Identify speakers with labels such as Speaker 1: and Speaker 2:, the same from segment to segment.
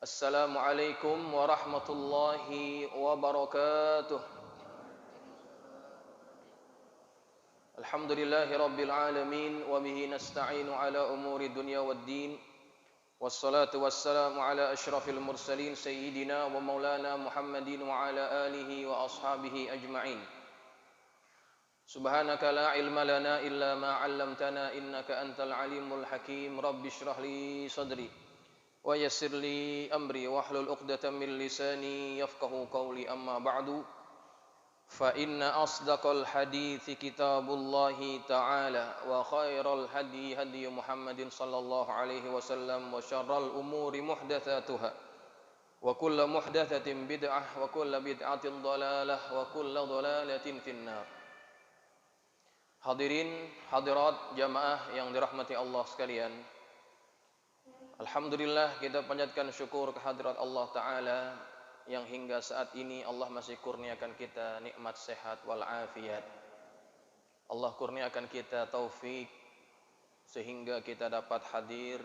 Speaker 1: Assalamualaikum warahmatullahi wabarakatuh. Alhamdulillahi rabbil alamin wa bihi nasta'inu ala umuri dunya waddin. Wassalatu wassalamu ala asyrafil mursalin sayyidina wa maulana Muhammadin wa ala alihi wa ashabihi ajma'in. Subhanaka la ilma lana illa ma 'allamtana innaka antal alimul hakim. Rabbi shrah li sadri wa yassir li amri wahlul 'uqdatam min lisani yafqahu qawli, amma ba'du. Fa inna asdaqal hadithi kitabullahi ta'ala wa khairal hadi hadi Muhammadin sallallahu alaihi wasallam wa syarral umuri muhdatsatuha wa kullu muhdatsatin bid'ah wa kullu bid'atin dhalalah wa kullu dhalalatin finnar. Hadirin hadirat jamaah yang dirahmati Allah sekalian, alhamdulillah kita panjatkan syukur kehadirat Allah Ta'ala yang hingga saat ini Allah masih kurniakan kita nikmat sehat wal afiat. Allah kurniakan kita taufik sehingga kita dapat hadir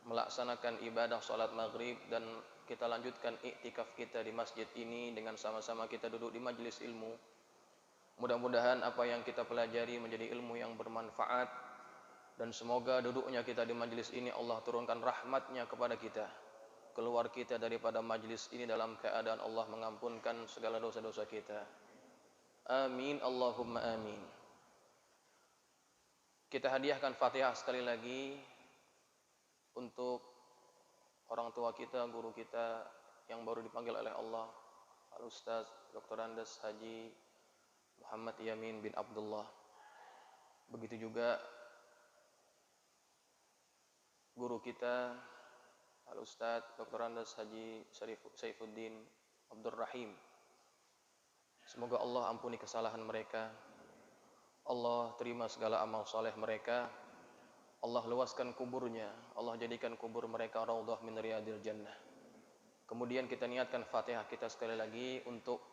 Speaker 1: melaksanakan ibadah salat maghrib, dan kita lanjutkan iktikaf kita di masjid ini dengan sama-sama kita duduk di majelis ilmu. Mudah-mudahan apa yang kita pelajari menjadi ilmu yang bermanfaat, dan semoga duduknya kita di majelis ini Allah turunkan rahmatnya kepada kita, keluar kita daripada majelis ini dalam keadaan Allah mengampunkan segala dosa-dosa kita. Amin Allahumma amin. Kita hadiahkan Fatihah sekali lagi untuk orang tua kita, guru kita yang baru dipanggil oleh Allah, Al-Ustaz Dr. Andes Haji Muhammad Yamin bin Abdullah. Begitu juga guru kita Al-Ustaz Dr. Andes Haji Saifuddin Abdul Rahim. Semoga Allah ampuni kesalahan mereka, Allah terima segala amal soleh mereka, Allah luaskan kuburnya, Allah jadikan kubur mereka raudhah min riyadil jannah. Kemudian kita niatkan Fatihah kita sekali lagi untuk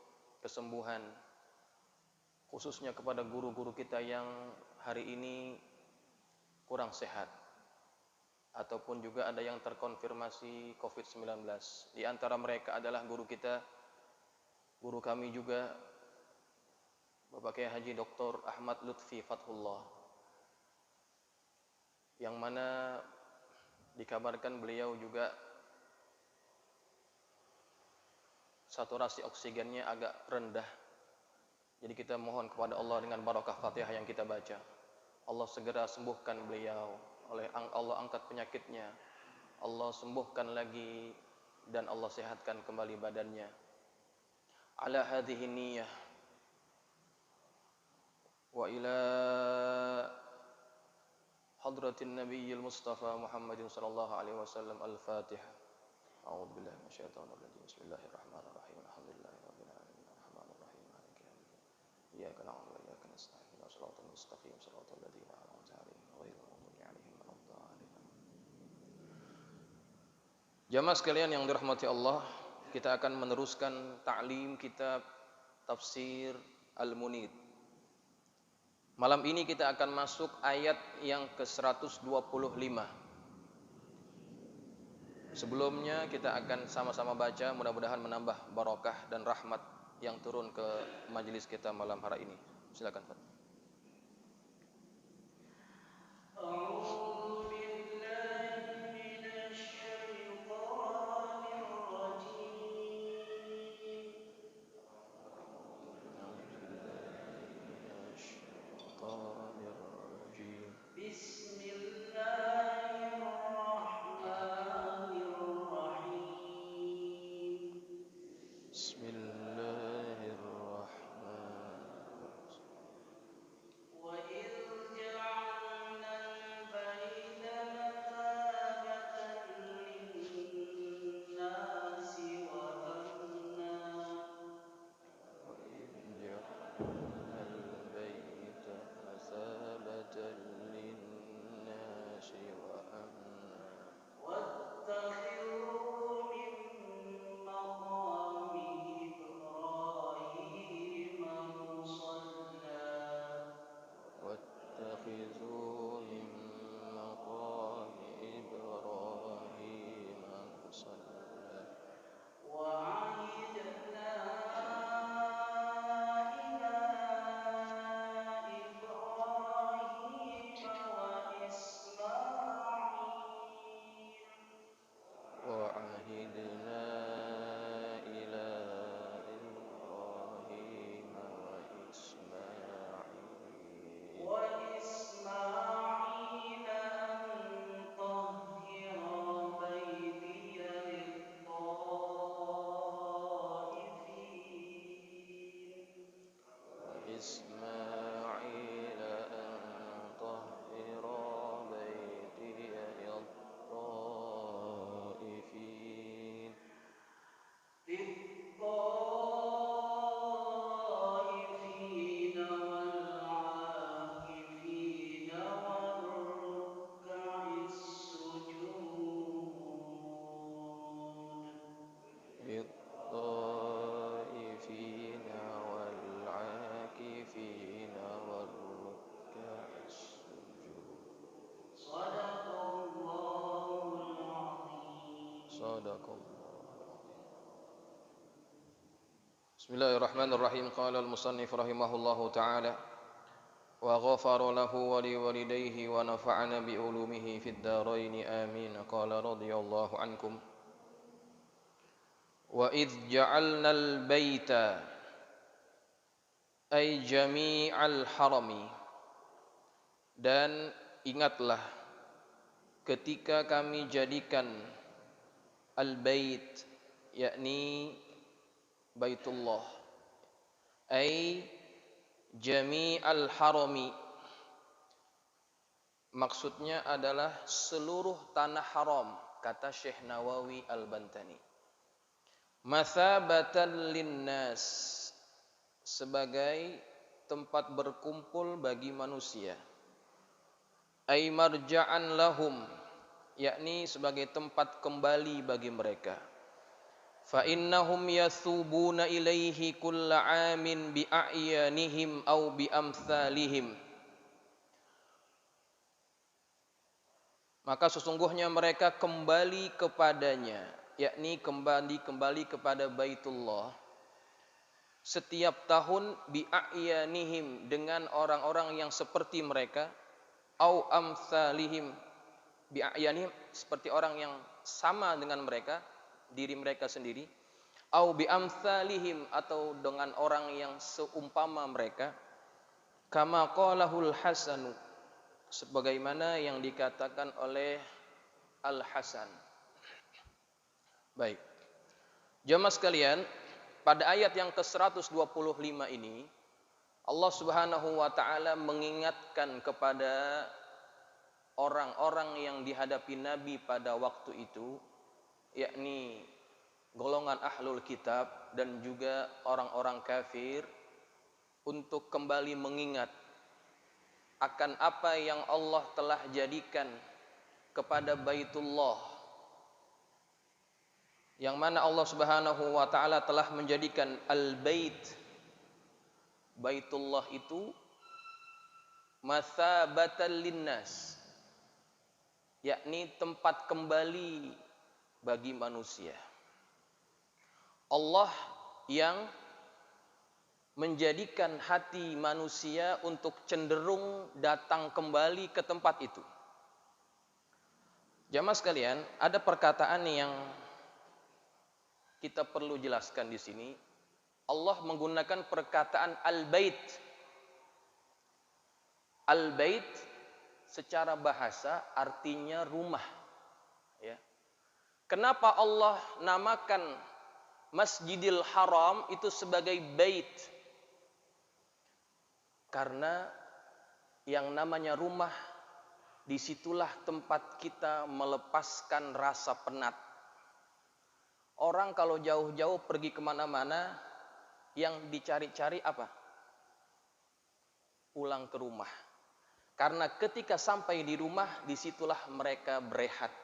Speaker 1: kesembuhan, khususnya kepada guru-guru kita yang hari ini kurang sehat, ataupun juga ada yang terkonfirmasi COVID-19. Di antara mereka adalah guru kita, guru kami juga, Bapak Kiai Haji Dr. Ahmad Lutfi Fathullah, yang mana dikabarkan beliau juga saturasi oksigennya agak rendah. Jadi kita mohon kepada Allah dengan barakah Fatihah yang kita baca, Allah segera sembuhkan beliau, oleh Allah angkat penyakitnya, Allah sembuhkan lagi, dan Allah sehatkan kembali badannya. Ala hadhihi niyyah wa ila hadratin nabiyil mustafa Muhammadin sallallahu alaihi wasallam. Al-Fatihah. A'udzu billahi minasyaitonir rajim. Bismillahirrahmanirrahim. Alhamdulillahirabbil alamin. Arrahmanir rahim. Maliki yaumiddin. Iyyaka na'budu wa iyyaka nasta'in. Ihdinas siratal mustaqim. Siratal ladzina an'amta 'alaihim ghairil maghdubi 'alaihim waladdallin. Jamaah sekalian yang dirahmati Allah, kita akan meneruskan ta'lim kitab Tafsir Al-Munir. Malam ini kita akan masuk ayat yang ke-125. Sebelumnya kita akan sama-sama baca, mudah-mudahan menambah barakah dan rahmat yang turun ke majelis kita malam hari ini. Silakan Pak. Bismillahirrahmanirrahim. Sadaqallah. Bismillahirrahmanirrahim. Qala al-musannif rahimahullahu ta'ala wa ghafara lahu wa liwalidayhi wa nafa'ana bi ulumihi fid dharain amin. Qala radhiyallahu ankum wa idh ja'alna al-baita ay jami'al harami, dan ingatlah ketika kami jadikan al-bait, yakni Baitullah, ay jami'al harami, maksudnya adalah seluruh tanah haram, kata Syekh Nawawi Al-Bantani. Mathabatan linnas, sebagai tempat berkumpul bagi manusia. Ay marja'an lahum, yakni sebagai tempat kembali bagi mereka. Fa innahum yathubuna ilaihi kulla amin bi a'yanihim aw bi amsalihim. Maka sesungguhnya mereka kembali kepadanya, yakni kembali kepada Baitullah setiap tahun bi a'yanihim, dengan orang-orang yang seperti mereka, au amsalihim, bi a'yanihim, seperti orang yang sama dengan mereka, diri mereka sendiri, au bi amsalihim, atau dengan orang yang seumpama mereka, kama qalahul Hasan, sebagaimana yang dikatakan oleh Al-Hasan. Baik, jamaah sekalian, pada ayat yang ke-125 ini Allah Subhanahu wa taala mengingatkan kepada orang-orang yang dihadapi Nabi pada waktu itu, yakni golongan ahlul kitab dan juga orang-orang kafir, untuk kembali mengingat akan apa yang Allah telah jadikan kepada Baitullah, yang mana Allah Subhanahu wa taala telah menjadikan al-bait, Baitullah itu mathabatan linnas, yakni tempat kembali bagi manusia. Allah yang menjadikan hati manusia untuk cenderung datang kembali ke tempat itu. Jamaah sekalian, ada perkataan yang kita perlu jelaskan di sini. Allah menggunakan perkataan al-bait. Al-bait secara bahasa artinya rumah, ya. Kenapa Allah namakan Masjidil Haram itu sebagai bait? Karena yang namanya rumah, disitulah tempat kita melepaskan rasa penat. Orang kalau jauh-jauh pergi kemana-mana, yang dicari-cari apa? Pulang ke rumah. Karena ketika sampai di rumah, disitulah mereka berehat.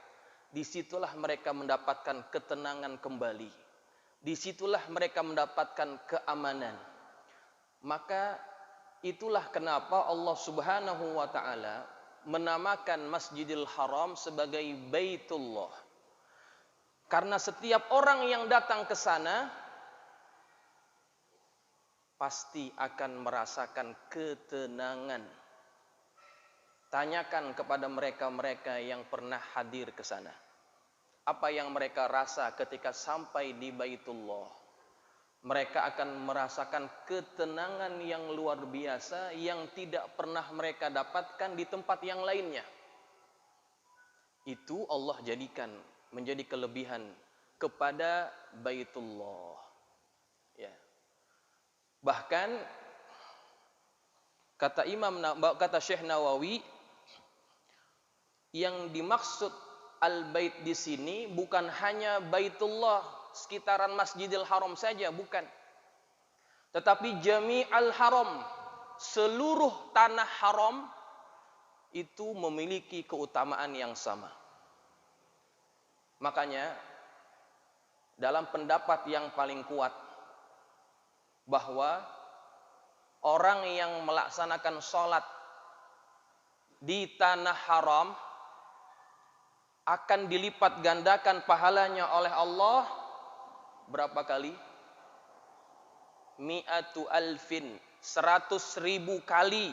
Speaker 1: Disitulah mereka mendapatkan ketenangan kembali. Disitulah mereka mendapatkan keamanan. Maka itulah kenapa Allah Subhanahu wa taala menamakan Masjidil Haram sebagai Baitullah. Karena setiap orang yang datang ke sana pasti akan merasakan ketenangan. Tanyakan kepada mereka-mereka yang pernah hadir ke sana, apa yang mereka rasa ketika sampai di Baitullah. Mereka akan merasakan ketenangan yang luar biasa yang tidak pernah mereka dapatkan di tempat yang lainnya. Itu Allah jadikan menjadi kelebihan kepada Baitullah, ya. Bahkan kata Syekh Nawawi, yang dimaksud al-bait di sini bukan hanya Baitullah sekitaran Masjidil Haram saja, bukan. Tetapi jami'al haram, seluruh tanah haram itu memiliki keutamaan yang sama. Makanya dalam pendapat yang paling kuat bahwa orang yang melaksanakan sholat di tanah haram akan dilipat gandakan pahalanya oleh Allah berapa kali? Mi'atu alfin, 100.000 kali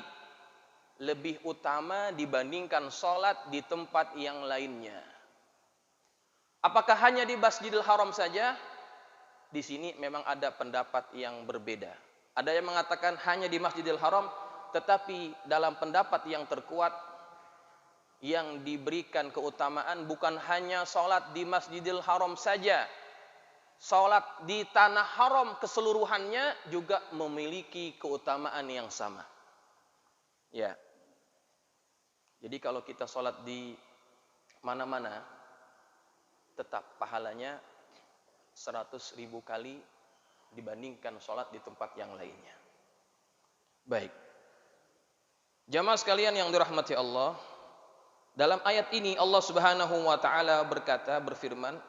Speaker 1: lebih utama dibandingkan sholat di tempat yang lainnya. Apakah hanya di Masjidil Haram saja? Di sini memang ada pendapat yang berbeda. Ada yang mengatakan hanya di Masjidil Haram, tetapi dalam pendapat yang terkuat, yang diberikan keutamaan bukan hanya sholat di Masjidil Haram saja. Sholat di tanah haram keseluruhannya juga memiliki keutamaan yang sama. Ya. Jadi kalau kita sholat di mana-mana, tetap pahalanya 100.000 kali dibandingkan sholat di tempat yang lainnya. Baik. Jamaah sekalian yang dirahmati Allah, dalam ayat ini Allah Subhanahu wa taala berfirman,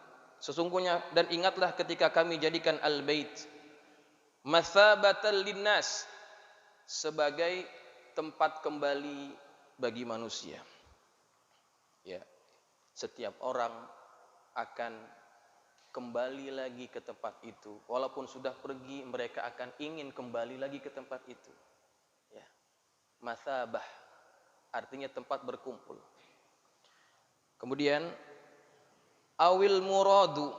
Speaker 1: sesungguhnya dan ingatlah ketika kami jadikan al-bait mathabatan linnas, sebagai tempat kembali bagi manusia. Ya. Setiap orang akan kembali lagi ke tempat itu. Walaupun sudah pergi, mereka akan ingin kembali lagi ke tempat itu. Ya. Mathabah artinya tempat berkumpul. Kemudian awil muradu,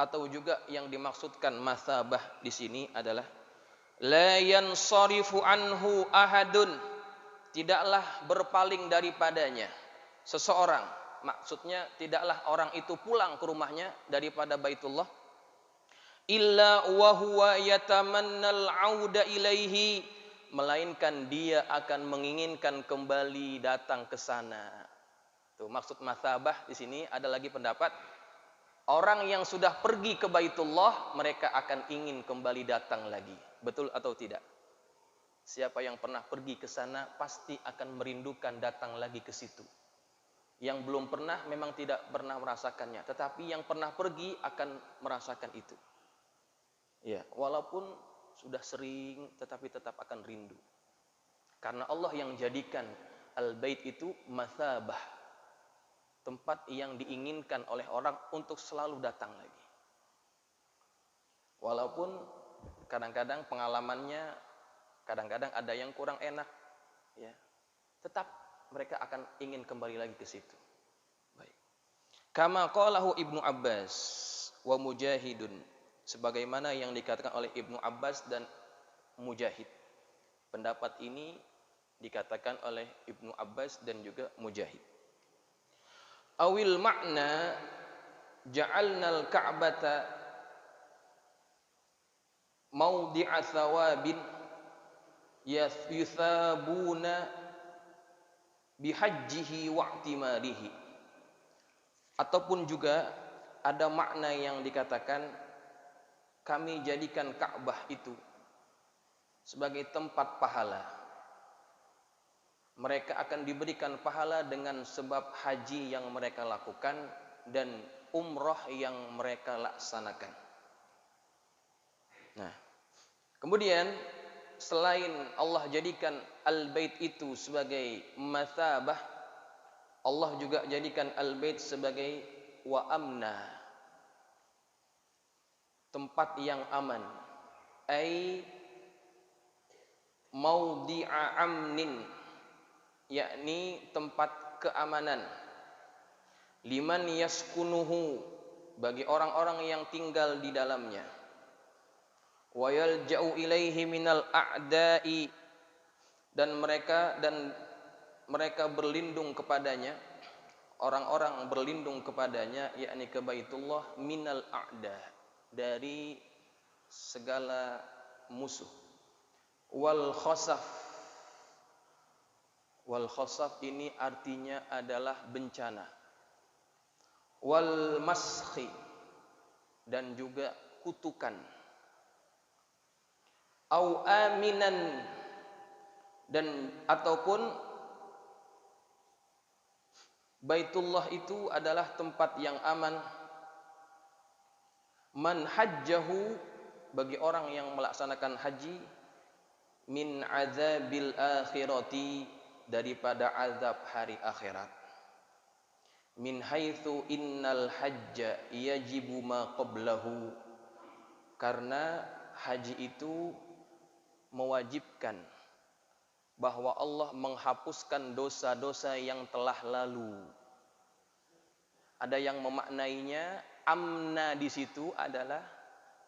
Speaker 1: atau juga yang dimaksudkan mathabah di sini adalah la yansarifu anhu ahadun, tidaklah berpaling daripadanya seseorang. Maksudnya tidaklah orang itu pulang ke rumahnya daripada Baitullah illa wa huwa yatamannal auda ilaihi, melainkan dia akan menginginkan kembali datang ke sana. Tuh maksud mathabah di sini. Ada lagi pendapat, orang yang sudah pergi ke Baitullah, mereka akan ingin kembali datang lagi. Betul atau tidak? Siapa yang pernah pergi ke sana pasti akan merindukan datang lagi ke situ. Yang belum pernah memang tidak pernah merasakannya, tetapi yang pernah pergi akan merasakan itu. Ya, walaupun sudah sering, tetapi tetap akan rindu. Karena Allah yang jadikan al-bait itu mathabah, tempat yang diinginkan oleh orang untuk selalu datang lagi. Walaupun kadang-kadang pengalamannya, kadang-kadang ada yang kurang enak, ya, tetap mereka akan ingin kembali lagi ke situ. Baik. Kama qalahu Ibnu Abbas wa Mujahidun, sebagaimana yang dikatakan oleh Ibnu Abbas dan Mujahid. Pendapat ini dikatakan oleh Ibnu Abbas dan juga Mujahid. Awil makna ja'alnal ka'bata mawdi'a thawabin yuthabuna bihajjihi wa'timarihi. Ataupun juga ada makna yang dikatakan kami jadikan Ka'bah itu sebagai tempat pahala. Mereka akan diberikan pahala dengan sebab haji yang mereka lakukan dan umrah yang mereka laksanakan. Nah, kemudian selain Allah jadikan al-bait itu sebagai mathabah, Allah juga jadikan al-bait sebagai wa amna, tempat yang aman, ai maudhi'a amnin, yakni tempat keamanan, liman yaskunuhu, bagi orang-orang yang tinggal di dalamnya, wa yalja'u ilaihi minal a'da'i, dan mereka berlindung kepadanya, orang-orang berlindung kepadanya, yakni ke Baitullah, minal a'da, dari segala musuh. Wal khasaf ini artinya adalah bencana. Wal maskhi, dan juga kutukan. Au aminan, dan ataupun Baitullah itu adalah tempat yang aman. Man hajjahu, bagi orang yang melaksanakan haji, min azabil akhirati, daripada azab hari akhirat. min haitsu innal hajja yajibu ma qablahu, karena haji itu mewajibkan bahwa Allah menghapuskan dosa-dosa yang telah lalu. Ada yang memaknainya amna di situ adalah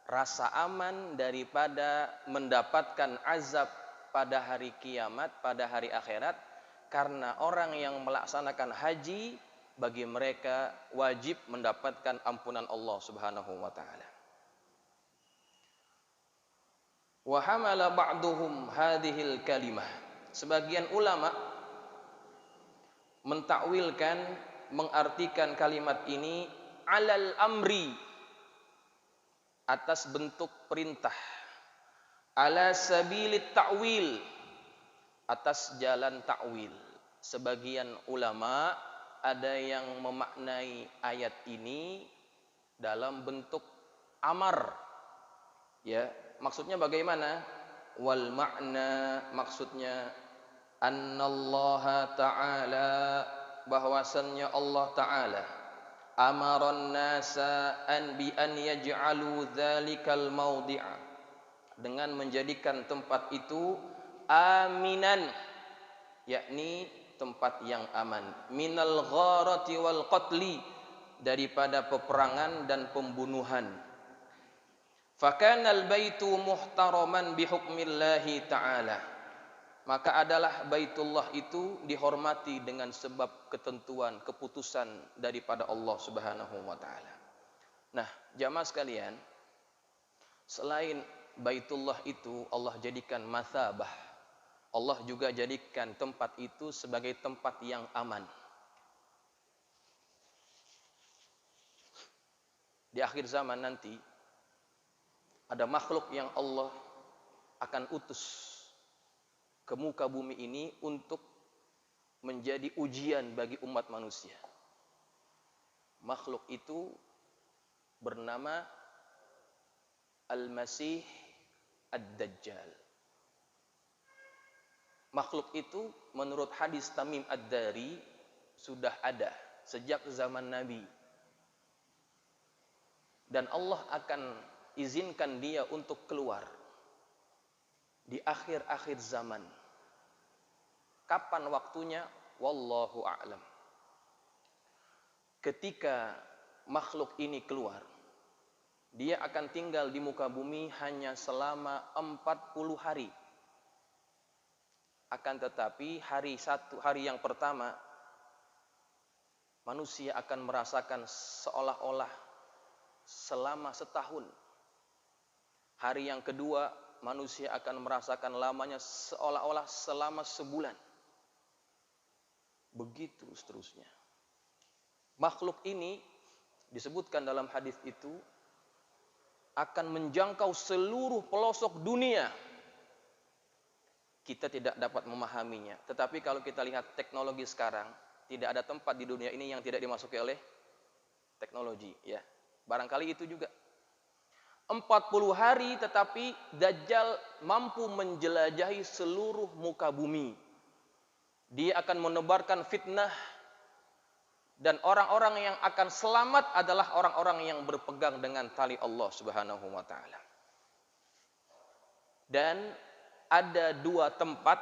Speaker 1: rasa aman daripada mendapatkan azab pada hari kiamat, pada hari akhirat, karena orang yang melaksanakan haji bagi mereka wajib mendapatkan ampunan Allah Subhanahu wa taala. Wa hamala ba'duhum hadhil kalimah. Sebagian ulama mentakwilkan, mengartikan kalimat ini alal amri, atas bentuk perintah, ala sabilit ta'wil, atas jalan ta'wil. Sebagian ulama ada yang memaknai ayat ini dalam bentuk amar. Ya, maksudnya bagaimana? Wal makna, maksudnya annallaha ta'ala, bahwasannya Allah Ta'ala amaran nasa an bi an yaj'alu dzalikal mawdi'a, dengan menjadikan tempat itu aminan, yakni tempat yang aman, minal gharati wal qatli, daripada peperangan dan pembunuhan. Fakanal baitu muhtaraman bihukmillahi ta'ala, maka adalah Baitullah itu dihormati dengan sebab ketentuan, keputusan daripada Allah Subhanahu wa taala. Nah, jamaah sekalian, selain Baitullah itu Allah jadikan mathabah, Allah juga jadikan tempat itu sebagai tempat yang aman. Di akhir zaman nanti ada makhluk yang Allah akan utus ke muka bumi ini untuk menjadi ujian bagi umat manusia. Makhluk itu bernama Al-Masih Ad-Dajjal. Makhluk itu menurut hadis Tamim Ad-Dari sudah ada sejak zaman Nabi. Dan Allah akan izinkan dia untuk keluar di akhir-akhir zaman. Kapan waktunya? Wallahu a'lam. Ketika makhluk ini keluar, dia akan tinggal di muka bumi hanya selama 40 hari. Akan tetapi hari yang pertama manusia akan merasakan seolah-olah selama setahun. Hari yang kedua manusia akan merasakan lamanya seolah-olah selama sebulan. Begitu seterusnya. Makhluk ini disebutkan dalam hadis itu akan menjangkau seluruh pelosok dunia. Kita tidak dapat memahaminya. Tetapi kalau kita lihat teknologi sekarang, tidak ada tempat di dunia ini yang tidak dimasuki oleh teknologi, ya. Barangkali itu juga 40 hari, tetapi Dajjal mampu menjelajahi seluruh muka bumi. Dia akan menebarkan fitnah, dan orang-orang yang akan selamat adalah orang-orang yang berpegang dengan tali Allah Subhanahu wa taala. Dan ada dua tempat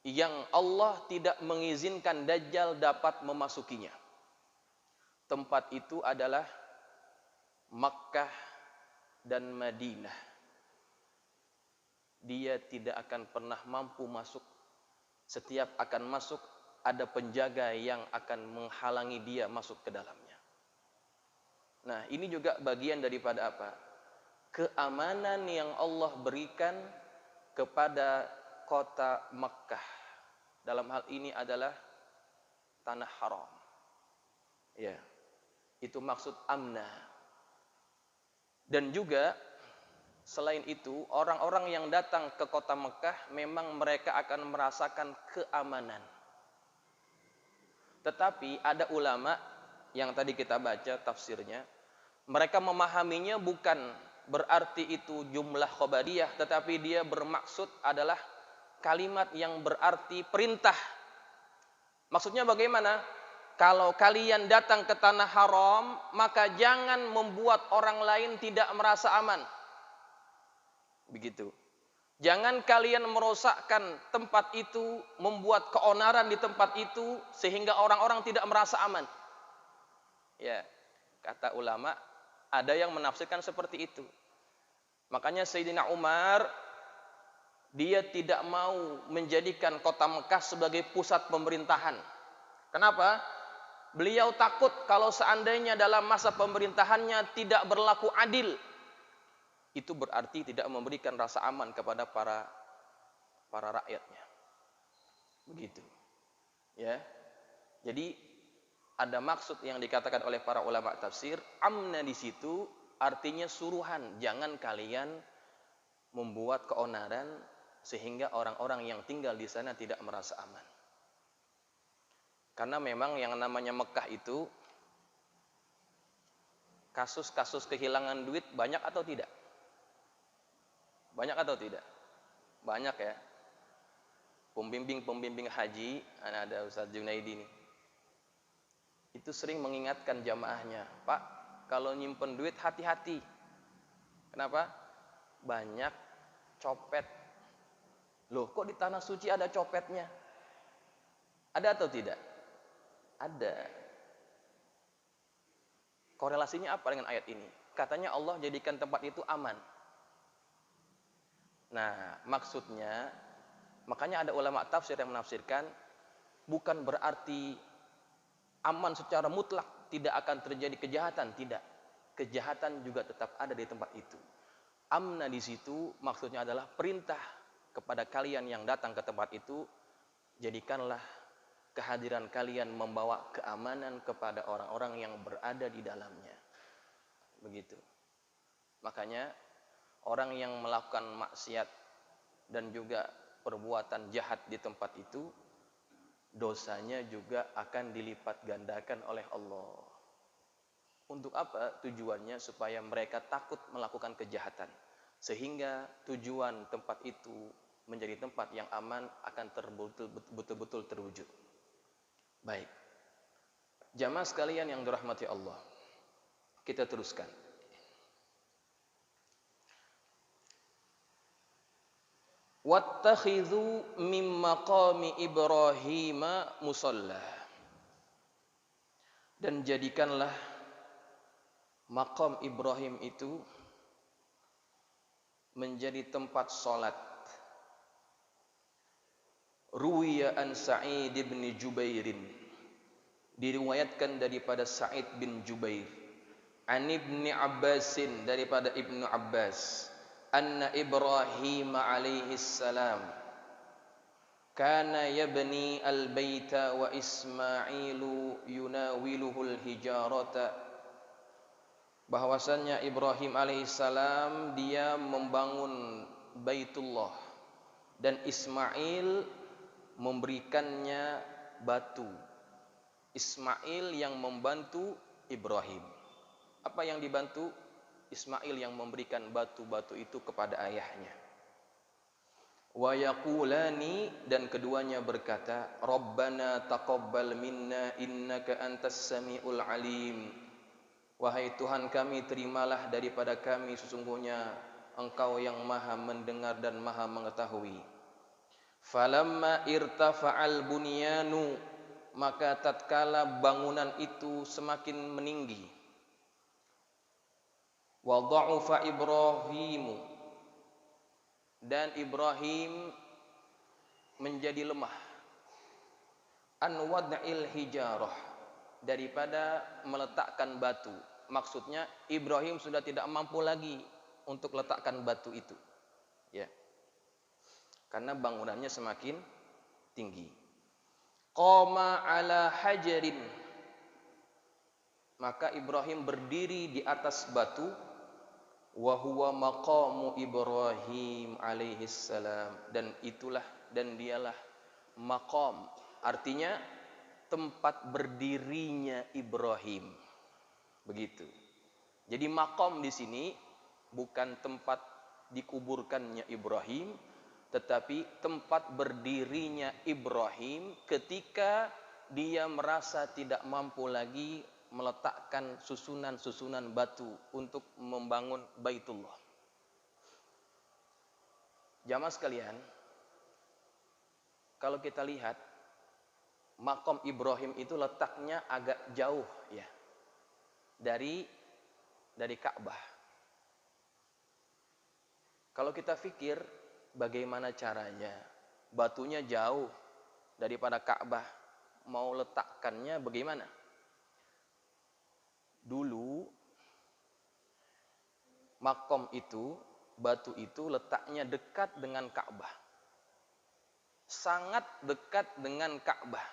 Speaker 1: yang Allah tidak mengizinkan Dajjal dapat memasukinya. Tempat itu adalah Makkah dan Madinah. Dia tidak akan pernah mampu masuk. Setiap akan masuk ada penjaga yang akan menghalangi dia masuk ke dalamnya. Nah, ini juga bagian daripada apa? Keamanan yang Allah berikan kepada kota Makkah. Dalam hal ini adalah tanah haram. Ya, itu maksud amna. Dan juga selain itu, orang-orang yang datang ke kota Mekah memang mereka akan merasakan keamanan. Tetapi ada ulama yang tadi kita baca tafsirnya, mereka memahaminya bukan berarti itu jumlah khobariyah, tetapi dia bermaksud adalah kalimat yang berarti perintah. Maksudnya bagaimana? kalau kalian datang ke tanah haram, maka jangan membuat orang lain tidak merasa aman. Begitu. Jangan kalian merosakkan tempat itu, membuat keonaran di tempat itu, sehingga orang-orang tidak merasa aman. Ya, kata ulama, ada yang menafsirkan seperti itu. Makanya Sayyidina Umar, dia tidak mau menjadikan kota Mekah sebagai pusat pemerintahan. Kenapa? Beliau takut kalau seandainya dalam masa pemerintahannya tidak berlaku adil, itu berarti tidak memberikan rasa aman kepada para rakyatnya. Begitu. Ya. Jadi ada maksud yang dikatakan oleh para ulama tafsir, amna di situ artinya suruhan, jangan kalian membuat keonaran sehingga orang-orang yang tinggal di sana tidak merasa aman. Karena memang yang namanya Mekah itu kasus-kasus kehilangan duit banyak atau tidak? Banyak atau tidak? Banyak ya. Pembimbing haji, ada Ustaz Junaidi nih. Itu sering mengingatkan jamaahnya, Pak, kalau nyimpen duit hati-hati. Kenapa? Banyak copet. Loh, kok di tanah suci ada copetnya? Ada atau tidak? Ada. Korelasinya apa dengan ayat ini? Katanya Allah jadikan tempat itu aman. Nah, maksudnya, makanya ada ulama tafsir yang menafsirkan, bukan berarti aman secara mutlak, tidak akan terjadi kejahatan, tidak. Kejahatan juga tetap ada di tempat itu. Amna di situ maksudnya adalah perintah kepada kalian yang datang ke tempat itu, jadikanlah kehadiran kalian membawa keamanan kepada orang-orang yang berada di dalamnya. Begitu. Makanya orang yang melakukan maksiat dan juga perbuatan jahat di tempat itu, dosanya juga akan dilipat gandakan oleh Allah. Untuk apa? Tujuannya supaya mereka takut melakukan kejahatan, sehingga tujuan tempat itu menjadi tempat yang aman akan betul-betul terwujud. Baik, jamaah sekalian yang dirahmati Allah, kita teruskan. Wattakhidhu mim maqami Ibrahim musalla. Dan jadikanlah maqam Ibrahim itu menjadi tempat salat. Ruwiya an Sa'id bin Jubairin, diriwayatkan daripada Sa'id bin Jubair, an Ibni Abbasin, daripada Ibnu Abbas, anna Ibrahim alaihi salam kana yabni al-baita wa Ismailu yunawiluhul hijarata, bahwasannya Ibrahim alaihi salam dia membangun Baitullah dan Ismail memberikannya batu. Ismail yang membantu Ibrahim. Apa yang dibantu? Ismail yang memberikan batu-batu itu kepada ayahnya. Wa yaqulani, dan keduanya berkata, Rabbana taqabbal minna innaka antas samiul alim. Wahai Tuhan kami, terimalah daripada kami, sesungguhnya Engkau yang maha mendengar dan maha mengetahui. Falamma irtafa'al bunyanu, maka tatkala bangunan itu semakin meninggi, wa dha'ufa Ibrahimu, dan Ibrahim menjadi lemah, an wad'il hijarah, daripada meletakkan batu. Maksudnya Ibrahim sudah tidak mampu lagi untuk letakkan batu itu, ya, karena bangunannya semakin tinggi. Qama ala hajarin, maka Ibrahim berdiri di atas batu. Wa huwa maqamu Ibrahim alaihi salam, dan itulah dan dialah maqam, artinya tempat berdirinya Ibrahim. Begitu. Jadi maqam di sini bukan tempat dikuburkannya Ibrahim, tetapi tempat berdirinya Ibrahim ketika dia merasa tidak mampu lagi meletakkan susunan-susunan batu untuk membangun Baitullah. Jamaah sekalian, kalau kita lihat Maqam Ibrahim itu letaknya agak jauh ya dari Ka'bah. Kalau kita pikir bagaimana caranya, batunya jauh daripada Ka'bah, mau letakkannya bagaimana? Dulu Maqam itu, batu itu letaknya dekat dengan Ka'bah. Sangat dekat dengan Ka'bah.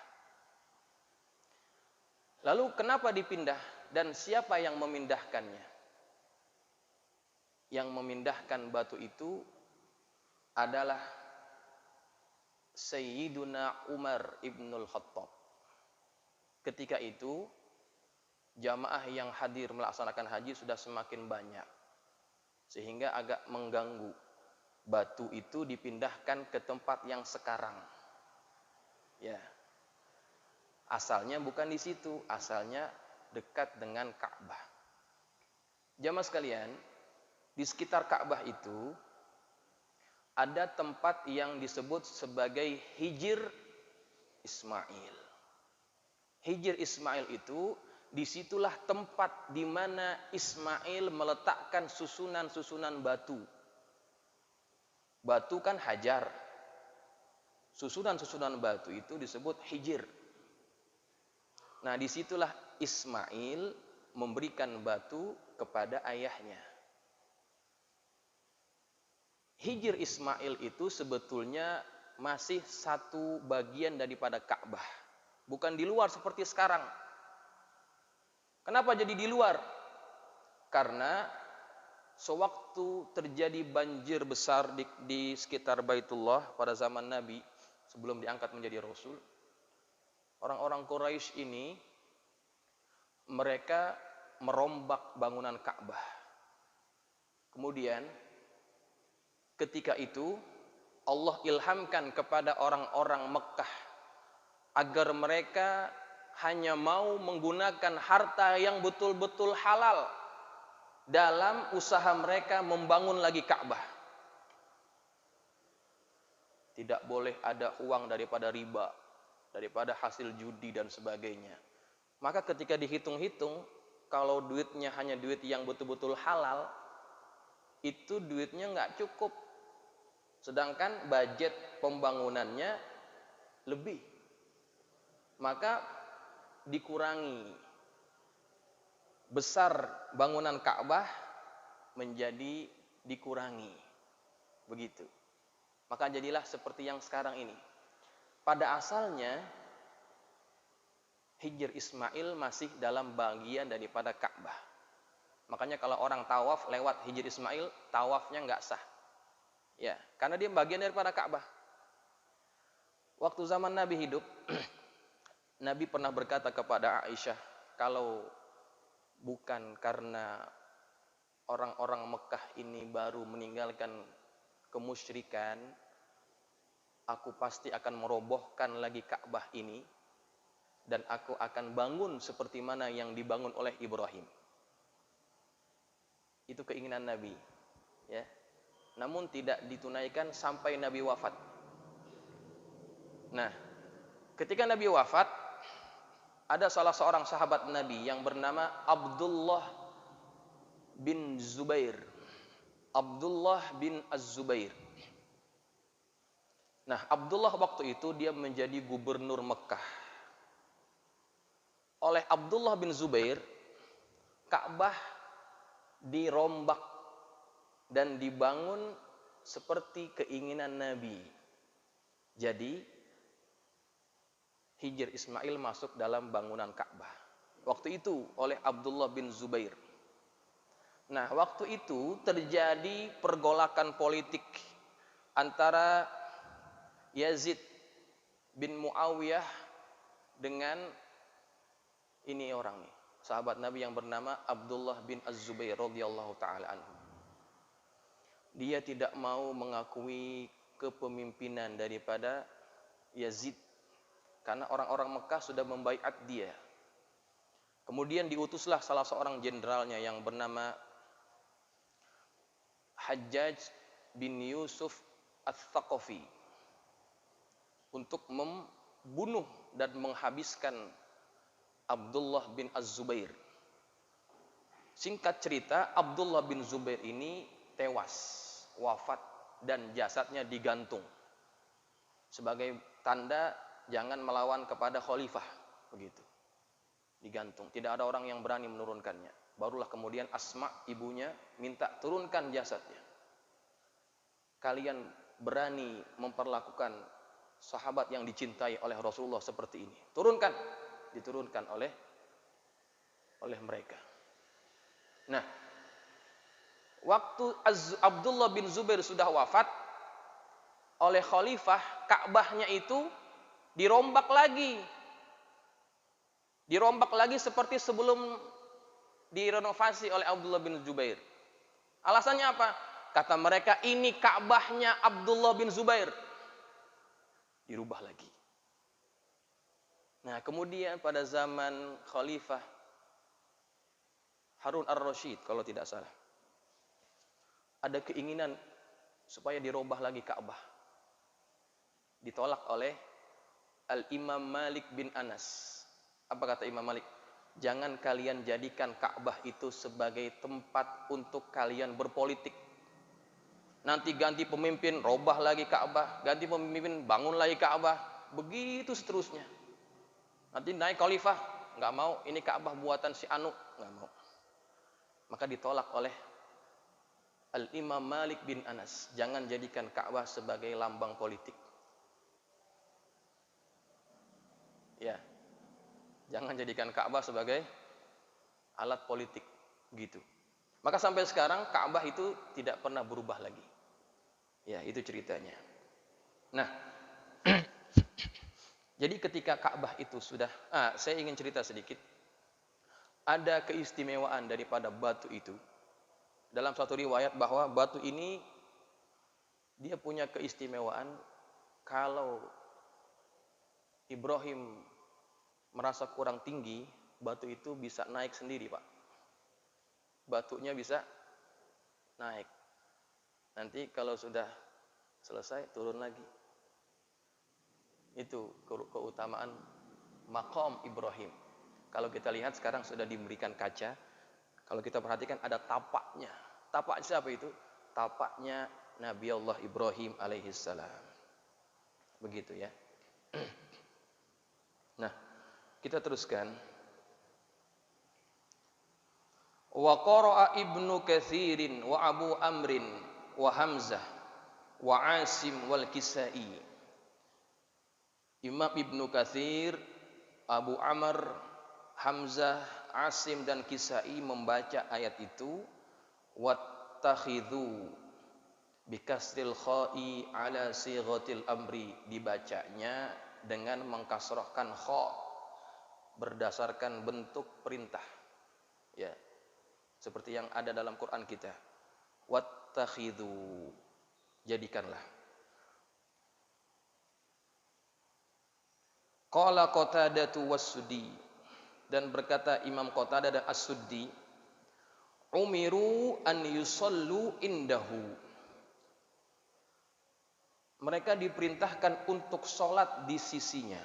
Speaker 1: Lalu kenapa dipindah dan siapa yang memindahkannya? Yang memindahkan batu itu adalah Sayyiduna Umar ibnul Khattab. Ketika itu jamaah yang hadir melaksanakan haji sudah semakin banyak, sehingga agak mengganggu. Batu itu dipindahkan ke tempat yang sekarang. Ya. Asalnya bukan di situ, asalnya dekat dengan Ka'bah. Jamaah sekalian, di sekitar Ka'bah itu ada tempat yang disebut sebagai Hijr Ismail. Hijr Ismail itu disitulah tempat di mana Ismail meletakkan susunan-susunan batu. Batu kan hajar. Susunan-susunan batu itu disebut hijir. Nah, disitulah Ismail memberikan batu kepada ayahnya. Hijir Ismail itu sebetulnya masih satu bagian daripada Ka'bah. Bukan di luar seperti sekarang. Kenapa jadi di luar? Karena sewaktu terjadi banjir besar di sekitar Baitullah pada zaman Nabi sebelum diangkat menjadi Rasul, orang-orang Quraisy ini mereka merombak bangunan Ka'bah. Kemudian ketika itu Allah ilhamkan kepada orang-orang Mekkah agar mereka hanya mau menggunakan harta yang betul-betul halal dalam usaha mereka membangun lagi Ka'bah. Tidak boleh ada uang daripada riba, daripada hasil judi dan sebagainya. Maka ketika dihitung-hitung, kalau duitnya hanya duit yang betul-betul halal, itu duitnya nggak cukup. Sedangkan budget pembangunannya lebih. Maka dikurangi. Besar bangunan Ka'bah menjadi dikurangi. Begitu. Maka jadilah seperti yang sekarang ini. Pada asalnya Hijr Ismail masih dalam bagian daripada Ka'bah. Makanya kalau orang tawaf lewat Hijr Ismail, tawafnya nggak sah. Ya, karena dia bagian daripada Ka'bah. Waktu zaman Nabi hidup, Nabi pernah berkata kepada Aisyah, kalau bukan karena orang-orang Mekah ini baru meninggalkan kemusyrikan, aku pasti akan merobohkan lagi Ka'bah ini dan aku akan bangun seperti mana yang dibangun oleh Ibrahim. Itu keinginan Nabi, ya. Namun tidak ditunaikan sampai Nabi wafat. Nah, ketika Nabi wafat, ada salah seorang sahabat Nabi yang bernama Abdullah bin Zubair. Abdullah bin Az-Zubair. Nah, Abdullah waktu itu dia menjadi gubernur Mekah. Oleh Abdullah bin Zubair, Ka'bah dirombak dan dibangun seperti keinginan Nabi. Jadi Hijr Ismail masuk dalam bangunan Ka'bah. Waktu itu oleh Abdullah bin Zubair. Nah, waktu itu terjadi pergolakan politik antara Yazid bin Muawiyah dengan ini orang nih, sahabat Nabi yang bernama Abdullah bin Az-Zubair radhiyallahu taala anhu. Dia tidak mau mengakui kepemimpinan daripada Yazid karena orang-orang Mekah sudah membaiat dia. Kemudian diutuslah salah seorang jenderalnya yang bernama Hajjaj bin Yusuf Ats-Tsaqafi untuk membunuh dan menghabiskan Abdullah bin Az-Zubair. Singkat cerita, Abdullah bin Zubair ini tewas, wafat, dan jasadnya digantung sebagai tanda jangan melawan kepada khalifah, begitu. Digantung, tidak ada orang yang berani menurunkannya. Barulah kemudian Asma ibunya minta turunkan jasadnya. Kalian berani memperlakukan sahabat yang dicintai oleh Rasulullah seperti ini, turunkan. Diturunkan oleh mereka. Nah, waktu Abdullah bin Zubair sudah wafat, oleh khalifah, Ka'bahnya itu dirombak lagi. Dirombak lagi seperti sebelum direnovasi oleh Abdullah bin Zubair. Alasannya apa? Kata mereka, ini Ka'bahnya Abdullah bin Zubair. Dirubah lagi. Nah, kemudian pada zaman Khalifah Harun ar-Rasyid kalau tidak salah, ada keinginan supaya dirubah lagi Ka'bah. Ditolak oleh Al-Imam Malik bin Anas. Apa kata Imam Malik? Jangan kalian jadikan Ka'bah itu sebagai tempat untuk kalian berpolitik. Nanti ganti pemimpin, robah lagi Ka'bah. Ganti pemimpin, bangun lagi Ka'bah. Begitu seterusnya. Nanti naik khalifah, nggak mau. Ini Ka'bah buatan si Anu, nggak mau. Maka ditolak oleh Al-Imam Malik bin Anas. Jangan jadikan Ka'bah sebagai lambang politik. Ya. Jangan jadikan Ka'bah sebagai alat politik, gitu. Maka sampai sekarang Ka'bah itu tidak pernah berubah lagi. Ya, itu ceritanya. Nah, jadi ketika Ka'bah itu sudah, saya ingin cerita sedikit. Ada keistimewaan daripada batu itu. Dalam satu riwayat bahwa batu ini dia punya keistimewaan kalau Ibrahim merasa kurang tinggi, batu itu bisa naik sendiri, Pak. Batunya bisa naik. Nanti kalau sudah selesai, turun lagi. Itu keutamaan maqam Ibrahim. Kalau kita lihat sekarang sudah diberikan kaca. Kalau kita perhatikan ada tapaknya. Tapak siapa itu? Tapaknya Nabi Allah Ibrahim alaihissalam. Begitu ya. Nah, kita teruskan. Wa qara'a Ibnu Katsirin wa Abu Amrin wa Hamzah wa Asim wal Kisai. Imam Ibnu Katsir, Abu Amr, Hamzah, Asim dan Kisai membaca ayat itu, wattakhidhu bikasril kha'i ala sighatil amri, dibacanya dengan mengkasrahkan kha berdasarkan bentuk perintah, ya, seperti yang ada dalam Quran kita. Wattakhidhu, jadikanlah. Qala Qatadatu was-Suddi, dan berkata Imam Qatadah dan As-Suddi, umiru an yusallu indahu, mereka diperintahkan untuk sholat di sisinya.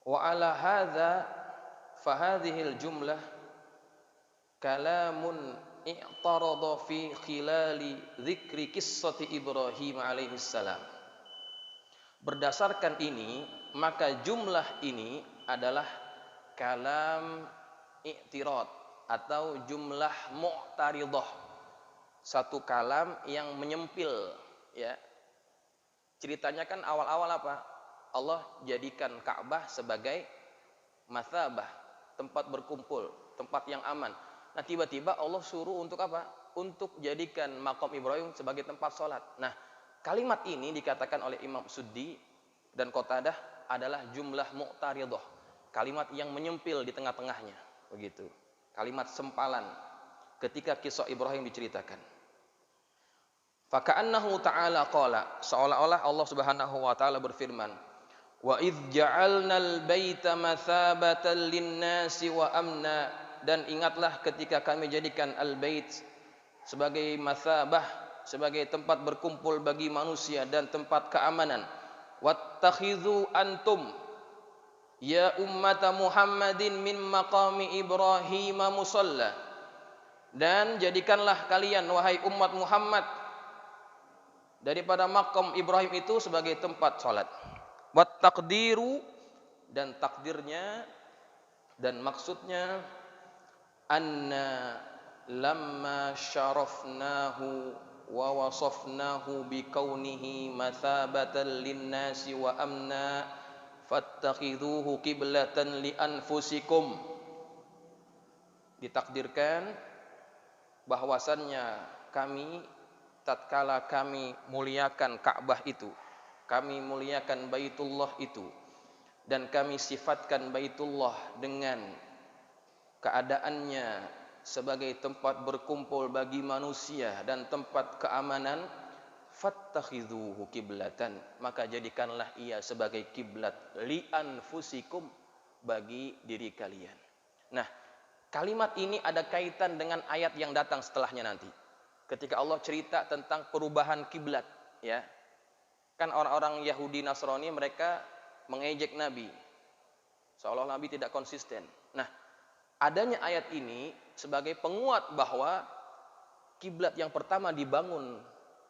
Speaker 1: Wa ala hadza fa hadhil jumlah kalamun i'tarada fi khilali dzikri qissati Ibrahim alaihi salam. Berdasarkan ini, maka jumlah ini adalah kalam i'tirad atau jumlah mu'taridah. Satu kalam yang menyempil, ya. Ceritanya kan awal-awal apa? Allah jadikan Ka'bah sebagai mathabah, tempat berkumpul, tempat yang aman. Nah, tiba-tiba Allah suruh untuk apa? Untuk jadikan maqam Ibrahim sebagai tempat sholat. Nah, kalimat ini dikatakan oleh Imam Suddi dan Qatadah adalah jumlah mu'taridah, kalimat yang menyempil di tengah-tengahnya, begitu. Kalimat sempalan ketika kisah Ibrahim diceritakan. Faka'annahu ta'ala qala, seolah-olah Allah Subhanahu wa taala berfirman, Wa idh ja'alnal baita mathabatan lin-nasi wa amna, dan ingatlah ketika kami jadikan al-bait sebagai mathabah, sebagai tempat berkumpul bagi manusia dan tempat keamanan. Wattakhidhu antum ya ummata Muhammadin min maqami Ibrahim musalla, dan jadikanlah kalian wahai umat Muhammad daripada makam Ibrahim itu sebagai tempat salat. Wat taqdiru, dan takdirnya dan maksudnya, anna lamma syarafnahu wa wasafnahu bikaunihi mathabatan linnasi wa amna fattakhidhuhu qiblatan li anfusikum. Ditakdirkan bahwasannya kami tatkala kami muliakan Ka'bah itu, kami muliakan Baitullah itu, dan kami sifatkan Baitullah dengan keadaannya sebagai tempat berkumpul bagi manusia dan tempat keamanan, fattakhidhuhu qiblatan, maka jadikanlah ia sebagai kiblat, li anfusikum, bagi diri kalian. Nah, kalimat ini ada kaitan dengan ayat yang datang setelahnya nanti. Ketika Allah cerita tentang perubahan kiblat, ya. Kan orang-orang Yahudi Nasrani mereka mengejek Nabi, seolah Nabi tidak konsisten. Nah, adanya ayat ini sebagai penguat bahwa kiblat yang pertama dibangun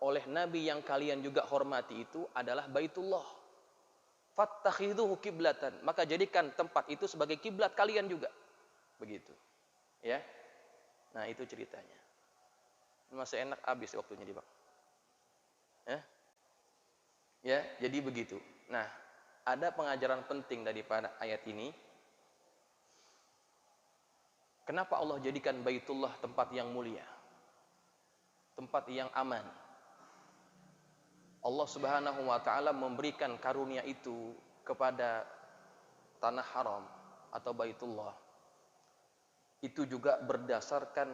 Speaker 1: oleh Nabi yang kalian juga hormati itu adalah Baitullah. Fattakhidhuhu qiblatan, maka jadikan tempat itu sebagai kiblat kalian juga. Begitu. Ya. Nah, itu ceritanya. Masih enak habis waktunya di Bang. Ya, jadi begitu. Nah, ada pengajaran penting daripada ayat ini. Kenapa Allah jadikan Baitullah tempat yang mulia, tempat yang aman? Allah Subhanahu wa taala memberikan karunia itu kepada tanah haram atau Baitullah. Itu juga berdasarkan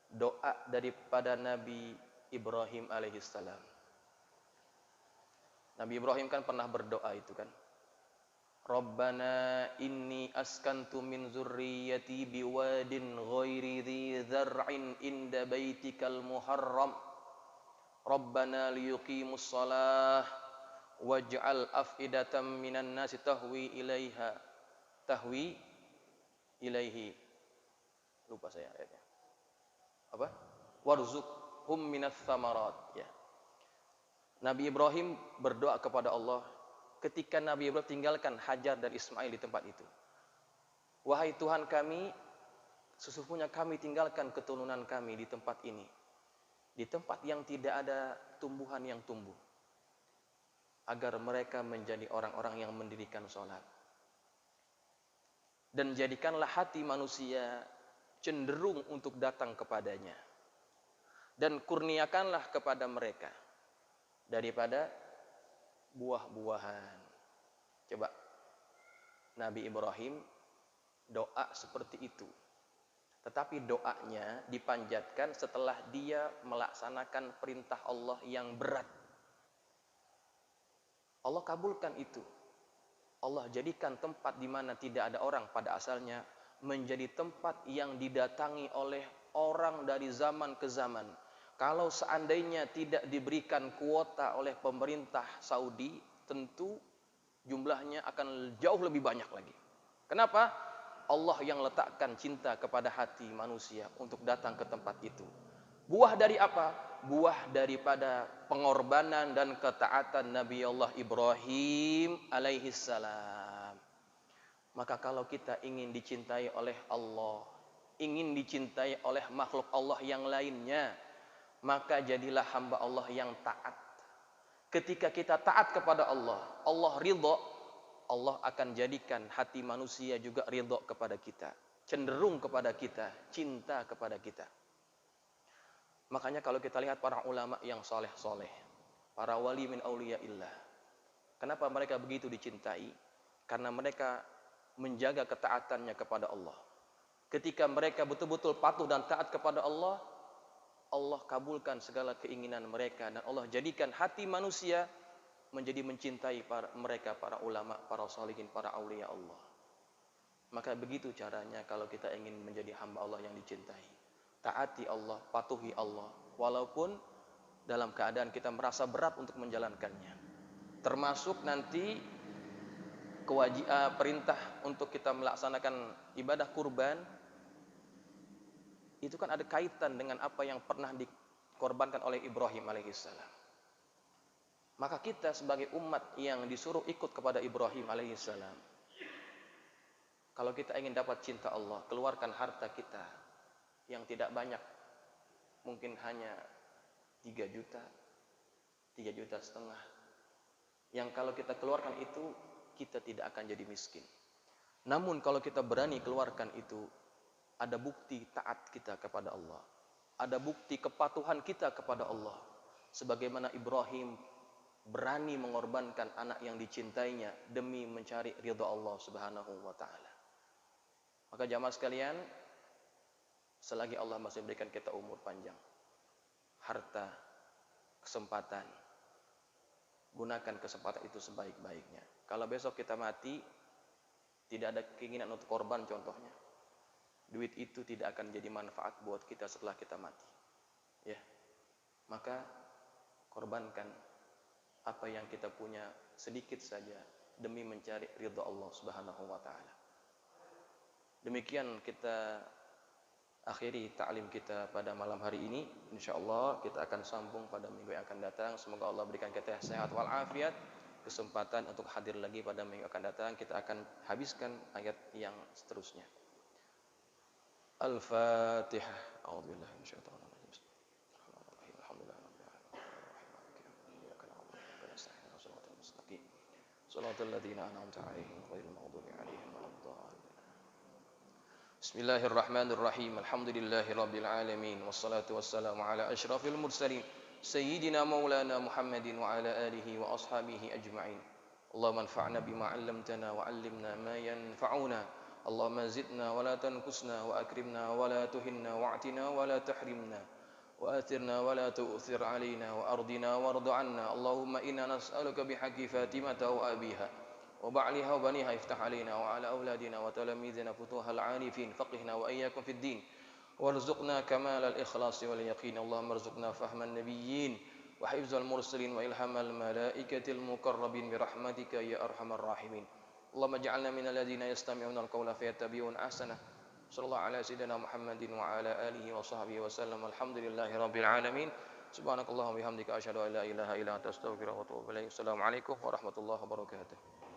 Speaker 1: doa daripada Nabi Ibrahim alaihissalam. Nabi Ibrahim kan pernah berdoa itu kan. Rabbana inni askantu min zurriyyati biwadin ghairi dhi dzar'in inda baitikal muharram. Rabbana liyuqimus shalah waj'al af'idatan minan nasi tahwi ilaihi. Lupa saya ayatnya. Apa? Warzuqhum minas tsamarat, ya. Nabi Ibrahim berdoa kepada Allah ketika Nabi Ibrahim tinggalkan Hajar dan Ismail di tempat itu. Wahai Tuhan kami, sesungguhnya kami tinggalkan keturunan kami di tempat ini, di tempat yang tidak ada tumbuhan yang tumbuh, agar mereka menjadi orang-orang yang mendirikan sholat. Dan jadikanlah hati manusia cenderung untuk datang kepadanya, dan kurniakanlah kepada mereka daripada buah-buahan. Coba, Nabi Ibrahim doa seperti itu. Tetapi doanya dipanjatkan setelah dia melaksanakan perintah Allah yang berat. Allah kabulkan itu. Allah jadikan tempat di mana tidak ada orang pada asalnya menjadi tempat yang didatangi oleh orang dari zaman ke zaman. Kalau seandainya tidak diberikan kuota oleh pemerintah Saudi, tentu jumlahnya akan jauh lebih banyak lagi. Kenapa? Allah yang letakkan cinta kepada hati manusia untuk datang ke tempat itu. Buah dari apa? Buah daripada pengorbanan dan ketaatan Nabi Allah Ibrahim alaihissalam. Maka kalau kita ingin dicintai oleh Allah, ingin dicintai oleh makhluk Allah yang lainnya, maka jadilah hamba Allah yang taat. Ketika kita taat kepada Allah, Allah ridho, Allah akan jadikan hati manusia juga ridho kepada kita, cenderung kepada kita, cinta kepada kita. Makanya kalau kita lihat para ulama yang soleh-soleh, para wali min auliyaillah, kenapa mereka begitu dicintai? Karena mereka menjaga ketaatannya kepada Allah. Ketika mereka betul-betul patuh dan taat kepada Allah, Allah kabulkan segala keinginan mereka, dan Allah jadikan hati manusia menjadi mencintai mereka, para ulama, para salihin, para aulia Allah. Maka begitu caranya kalau kita ingin menjadi hamba Allah yang dicintai. Taati Allah, patuhi Allah, walaupun dalam keadaan kita merasa berat untuk menjalankannya. Termasuk nanti perintah untuk kita melaksanakan ibadah kurban, itu kan ada kaitan dengan apa yang pernah dikorbankan oleh Ibrahim alaihissalam. Maka kita sebagai umat yang disuruh ikut kepada Ibrahim alaihissalam, kalau kita ingin dapat cinta Allah, keluarkan harta kita yang tidak banyak, mungkin hanya 3 juta, 3,5 juta. Yang kalau kita keluarkan itu, kita tidak akan jadi miskin. Namun kalau kita berani keluarkan itu, ada bukti taat kita kepada Allah, ada bukti kepatuhan kita kepada Allah. Sebagaimana Ibrahim berani mengorbankan anak yang dicintainya demi mencari ridha Allah Subhanahu wa taala. Maka jamaah sekalian, selagi Allah masih berikan kita umur panjang, harta, kesempatan, gunakan kesempatan itu sebaik-baiknya. Kalau besok kita mati, tidak ada keinginan untuk korban contohnya, duit itu tidak akan jadi manfaat buat kita setelah kita mati. Ya. Maka korbankan apa yang kita punya sedikit saja demi mencari ridha Allah Subhanahu wa taala. Demikian kita akhiri ta'lim kita pada malam hari ini. Insyaallah kita akan sambung pada minggu yang akan datang. Semoga Allah berikan kita sehat wal afiat, kesempatan untuk hadir lagi pada minggu akan datang. Kita akan habiskan ayat yang seterusnya. Al-Fatihah. A'udzubillahi minasyaitonir rajim. Shiratal ladzina an'amta 'alaihim ghairil maghdubi 'alaihim waladdallin. Bismillahirrahmanirrahim. Alhamdulillahirabbil alamin wassalatu wassalamu ala asyrafil mursalin sayyidina maulana Muhammadin wa ala alihi wa ashabihi ajma'in. Allahumma anfa'na bima 'allamtana wa 'allimna ma yanfa'una. Allahumma zidna wa la tanqusna wa akrimna wa la tuhinna wa'tina wa la tahrimna wa athirna wa la tu'thir 'alaina wa ardina warḍ 'anna. Allahumma inna nas'aluka bihaqqi Fatimata wa abiha wa ba'liha wa baniha iftah 'alaina wa 'ala auladina wa talamidina futuhal 'arifin faqihna wa iyyakum fid din warzuqna kamalal ikhlas wal yaqin. Allahumma arzuqna fahman nabiyyin wa hifzal mursalin wa ilhamal malaikatil muqarrabin bi rahmatika ya arhamar rahimin. Allahumma ij'alna minal ladzina yastami'una al-qawla fayattabi'una ahsanah. Sallallahu ala sayyidina Muhammadin wa ala alihi wa sahbihi wa sallam. Alhamdulillahirabbil alamin. Subhanakallahumma wa bihamdika asyhadu an la ilaha illa anta astaghfiruka wa atubu ilaik. Assalamualaikum warahmatullahi wabarakatuh.